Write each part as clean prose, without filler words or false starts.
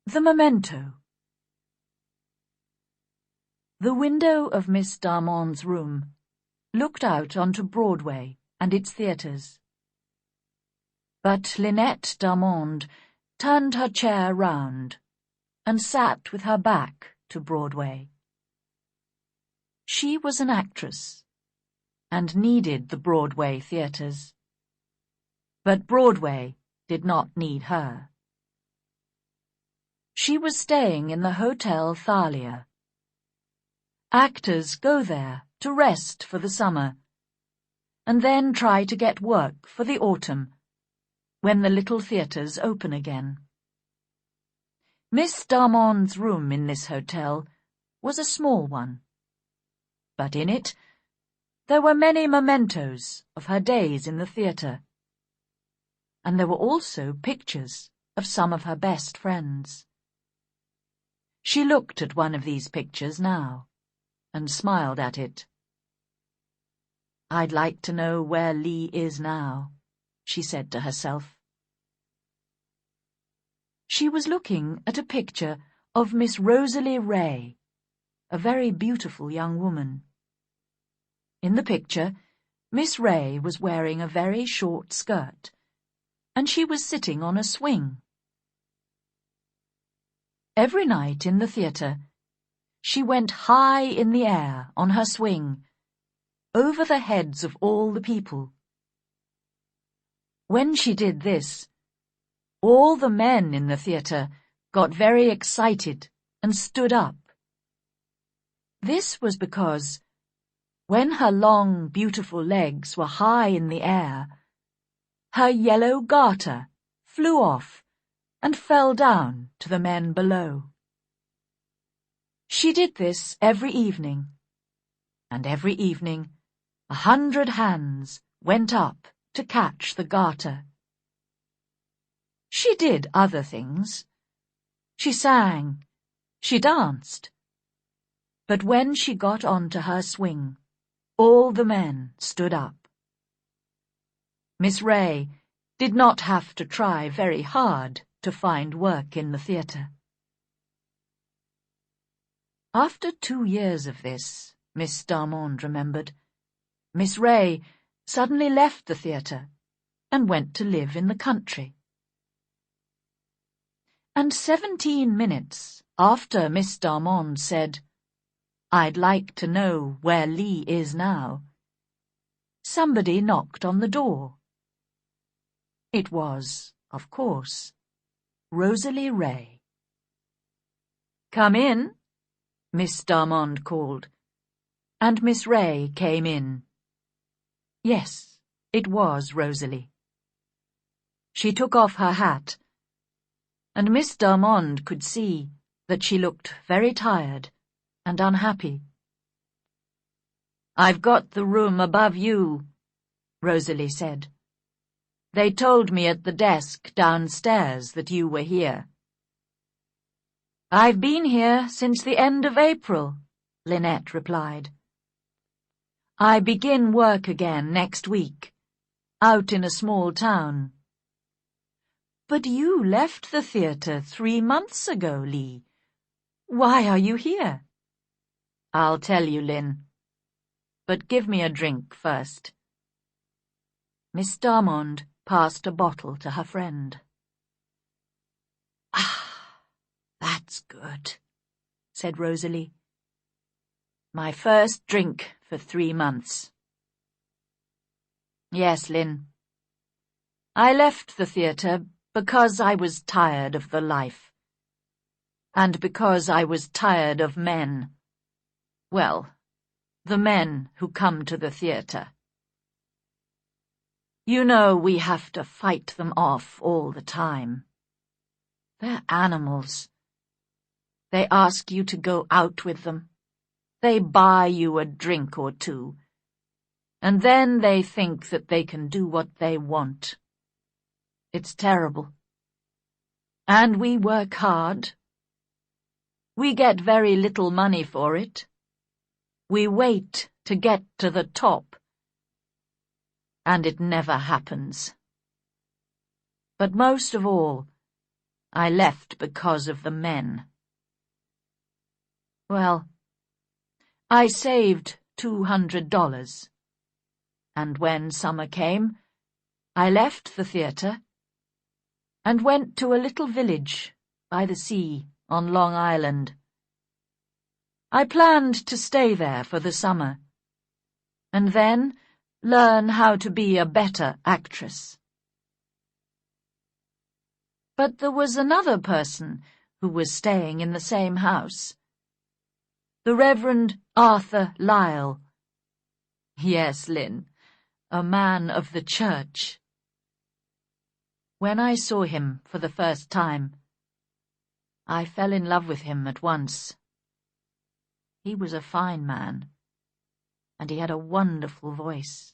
The Memento. The window of Miss Darmon's room looked out onto Broadway and its theatres. But Lynette Darmond turned her chair round and sat with her back to Broadway. She was an actress and needed the Broadway theatres. But Broadway did not need her. She was staying in the Hotel Thalia. Actors go there to rest for the summer, and then try to get work for the autumn, when the little theatres open again. Miss Darmon's room in this hotel was a small one, but in it there were many mementos of her days in the theatre, and there were also pictures of some of her best friends. She looked at one of these pictures now, and smiled at it. "I'd like to know where Lee is now," she said to herself. She was looking at a picture of Miss Rosalie Ray, a very beautiful young woman. In the picture, Miss Ray was wearing a very short skirt, and she was sitting on a swing. Every night in the theatre, she went high in the air on her swing, over the heads of all the people. When she did this, all the men in the theatre got very excited and stood up. This was because, when her long, beautiful legs were high in the air, her yellow garter flew off and fell down to the men below. She did this every evening, and every evening 100 hands went up to catch the garter. She did other things. She sang, she danced. But when she got onto her swing, all the men stood up. Miss Ray did not have to try very hard to find work in the theatre. After 2 years of this, Miss Darmond remembered, Miss Ray suddenly left the theatre and went to live in the country. And 17 minutes after Miss Darmond said, "I'd like to know where Lee is now," somebody knocked on the door. It was, of course, Rosalie Ray. "Come in," Miss Darmond called, and Miss Ray came in. Yes, it was Rosalie. She took off her hat, and Miss Darmond could see that she looked very tired and unhappy. "I've got the room above you," Rosalie said. "They told me at the desk downstairs that you were here." "I've been here since the end of April," Lynette replied. "I begin work again next week, out in a small town." "But you left the theatre 3 months ago, Lee. Why are you here?" "I'll tell you, Lynn. But give me a drink first." Miss Darmond passed a bottle to her friend. "Ah, that's good," said Rosalie. "My first drink for 3 months. Yes, Lynn. I left the theatre because I was tired of the life. And because I was tired of men. Well, the men who come to the theatre. You know we have to fight them off all the time. They're animals. They ask you to go out with them. They buy you a drink or two. And then they think that they can do what they want. It's terrible. And we work hard. We get very little money for it. We wait to get to the top. And it never happens. But most of all, I left because of the men. Well, I saved $200, and when summer came, I left the theatre and went to a little village by the sea on Long Island. I planned to stay there for the summer, and then learn how to be a better actress. But there was another person who was staying in the same house. The Reverend Arthur Lyle. Yes, Lynn, a man of the church. When I saw him for the first time, I fell in love with him at once. He was a fine man, and he had a wonderful voice.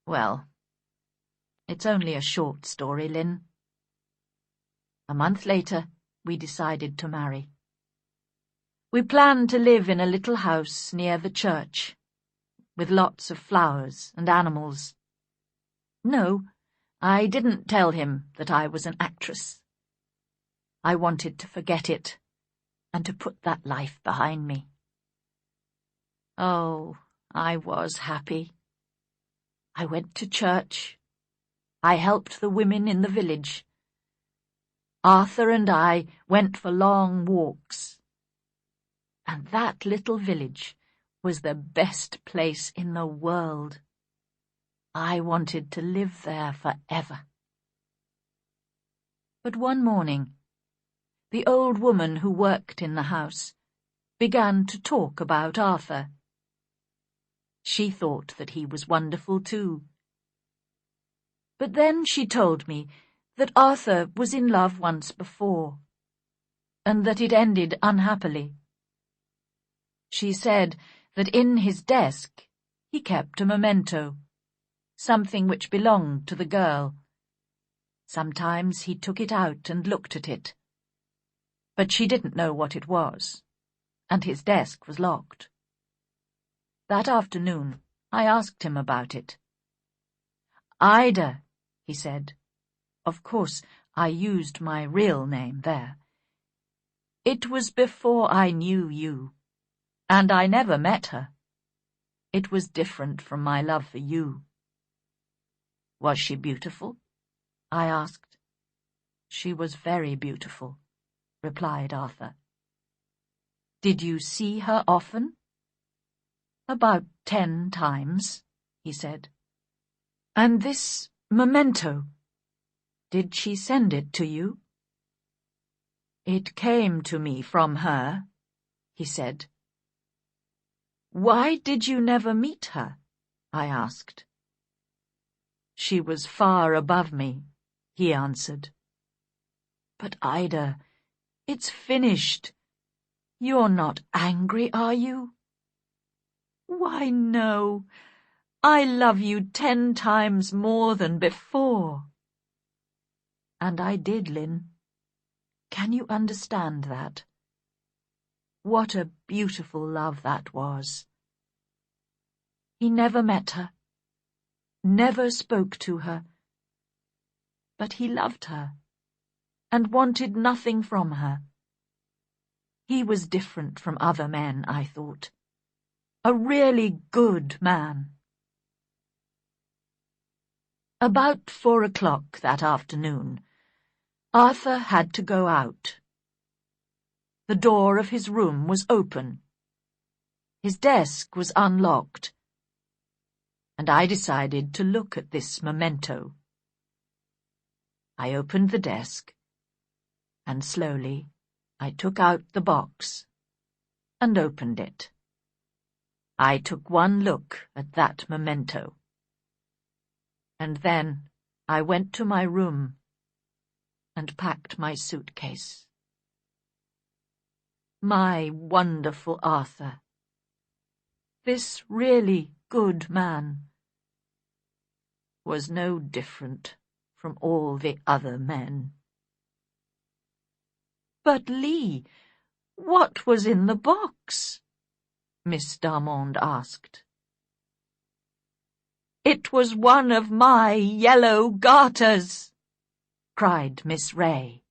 Well, it's only a short story, Lynn. A month later, we decided to marry. We planned to live in a little house near the church, with lots of flowers and animals. No, I didn't tell him that I was an actress. I wanted to forget it and to put that life behind me. Oh, I was happy. I went to church. I helped the women in the village. Arthur and I went for long walks. And that little village was the best place in the world. I wanted to live there forever. But one morning, the old woman who worked in the house began to talk about Arthur. She thought that he was wonderful too. But then she told me that Arthur was in love once before, and that it ended unhappily. She said that in his desk he kept a memento, something which belonged to the girl. Sometimes he took it out and looked at it, but she didn't know what it was, and his desk was locked. That afternoon I asked him about it. "Ida," he said. Of course, I used my real name there. "It was before I knew you, and I never met her. It was different from my love for you." "Was she beautiful?" I asked. "She was very beautiful," replied Arthur. "Did you see her often?" "About 10 times, he said. "And this memento, did she send it to you?" "It came to me from her," he said. "Why did you never meet her?" I asked. "She was far above me," he answered. "But Ida, it's finished. You're not angry, are you?" "Why, no. I love you 10 times more than before." And I did, Lynn. Can you understand that? What a beautiful love that was. He never met her, never spoke to her, but he loved her and wanted nothing from her. He was different from other men, I thought. A really good man. About 4 o'clock that afternoon, Arthur had to go out. The door of his room was open. His desk was unlocked, and I decided to look at this memento. I opened the desk, and slowly I took out the box and opened it. I took one look at that memento, and then I went to my room and packed my suitcase. My wonderful Arthur, this really good man, was no different from all the other men. "But, Lee, what was in the box?" Miss Darmond asked. "It was one of my yellow garters," cried Miss Ray.